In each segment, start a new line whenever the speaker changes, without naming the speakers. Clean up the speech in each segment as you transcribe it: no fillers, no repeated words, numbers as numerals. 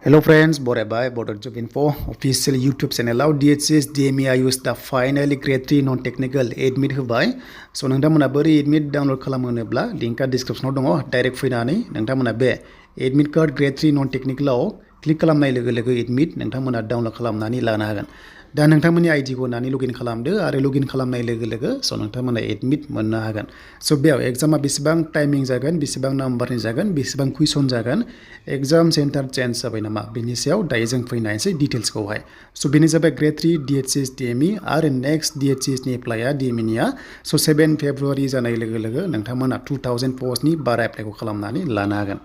Hello friends, Bodo by Bodo Job Info official YouTube channel out DHS DME use the finally Gr.3 non-technical admit hobai. So nangtamana bari admit download khalamnobla link description dong direct feinani nangtamana be admit card Gr.3 non-technical आव click खालामनाय लोगो लोगो admit नोंथांमोना download खालामनानै लानो हागोन दा नोंथांमोननि ID खौ होनानै लगिन खालामदो आरो लगिन खालामनाय लोगो लोगो स नोंथांमोना एडमिट मोननो हागोन स बेयाव एग्जामा बेसेबां टाइमिं जागोन बेसेबां नाम्बारनि जागोन बेसेबां कुइसन जागोन एग्जाम सेन्टार चेन्ज जाबाय नामा बेनि सायाव दायो जों फैनायसै डिटेल्सखौहाय स बेनि जाबाय Gr.3 DHS DME आरो नेक्स्ट DHS नि एप्लाइआ DME निया स 7 फेब्रुवारि जानाय लोगो लोगो नोंथांमोना 2000 पोस्टनि बारा एप्लाइखौ खालामनानै लानो हागोन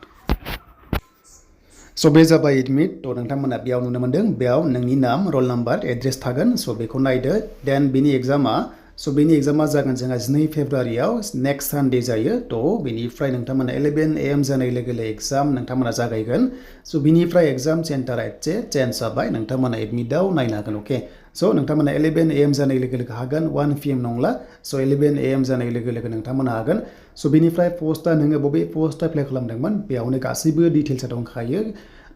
So बे जाबाय एडमिट थ नोंथांमोना बेयाव नुनो मोनदों बेयाव नोंनि नाम रोल नम्बर एड्रेस थागोन स बेखौ नायदो देन बेनि एग्जामा जागोन जोंहा 12 फेब्रुवारियाव नेक्स्ट सानडे जायो थ बेनिफ्राय नोंथांमोना 11 AM जानाय लोगो लोगो एग्जाम नोंथांमोना जागायगोन स बेनिफ्राय एग्जाम सेन्टारा एसे चेन्ज जाबाय नोंथांमोना एडमिटआव नायनो हागोन ओके स नोंथांमोना 11 AM जानाय लोगो लोगो हागोन 1 PM नंला स 11 AM जानाय लोगो लोगो नोंथांमोना हागोन स बेनिफ्राय पोस्टआ नोङो बबे पोस्ट एप्लाइ खालामदोंमोन बेयावनो गासैबो डिटेल्सआ दंखायो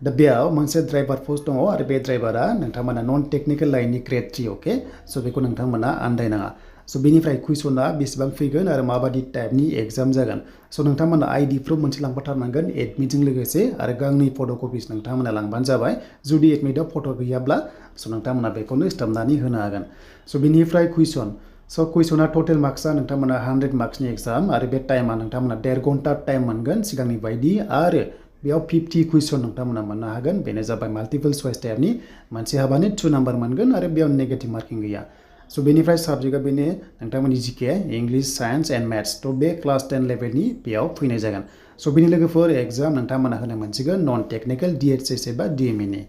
दा बेयाव मोनसे ड्राइभार पोस्ट दङ आरो बे ड्राइभारा नोंथांमोना नन टेक्निकल लाइननि Gr.3 ओके स बेखौ नोंथांमोना आन्दायनाङा स बेनिफ्राय कुइसना बेसेबां फैगोन आरो माबादि टाइपनि एग्जाम जागोन स नोंथांमोना आईडी प्रुफ मोनसे लांफाथारनांगोन एडमिटजों लोगोसे आरो गांनै फट'कपिस नोंथांमोना लांबानो जाबाय जुदि एडमिटआव फट' गैयाब्ला स नोंथांमोना बेखौनो स्टाम्पनानै होनो हागोन स बेनिफ्राय कुइसन स कुइसना टोटेल मार्क्सआ नोंथांमोना 100 मार्क्सनि एग्जाम आरो बे टाइमा नोंथांमोना 1.5 घन्टा टाइम मोनगोन सिगांनि बायदि आरो बेयाव 50 कुइसन नोंथांमोना मोननो हागोन बेनो जाबाय माल्टिपल चॉइस टाइपनि मोनसे हाबानि 2 नाम्बार मोनगोन आरो बेयाव नेगेटिभ मार्किं गैया स बेनिफ्राय साबजेक्टआ बेनो नोंथांमोननि GK English science and maths थ बे क्लास 10 लेभेलनि बेयाव फैनाय जागोन स बेनि लोगोफोर एग्जाम नोंथांमोना होनो मोनसिगोन नन टेक्निकल DHS एबा DME नि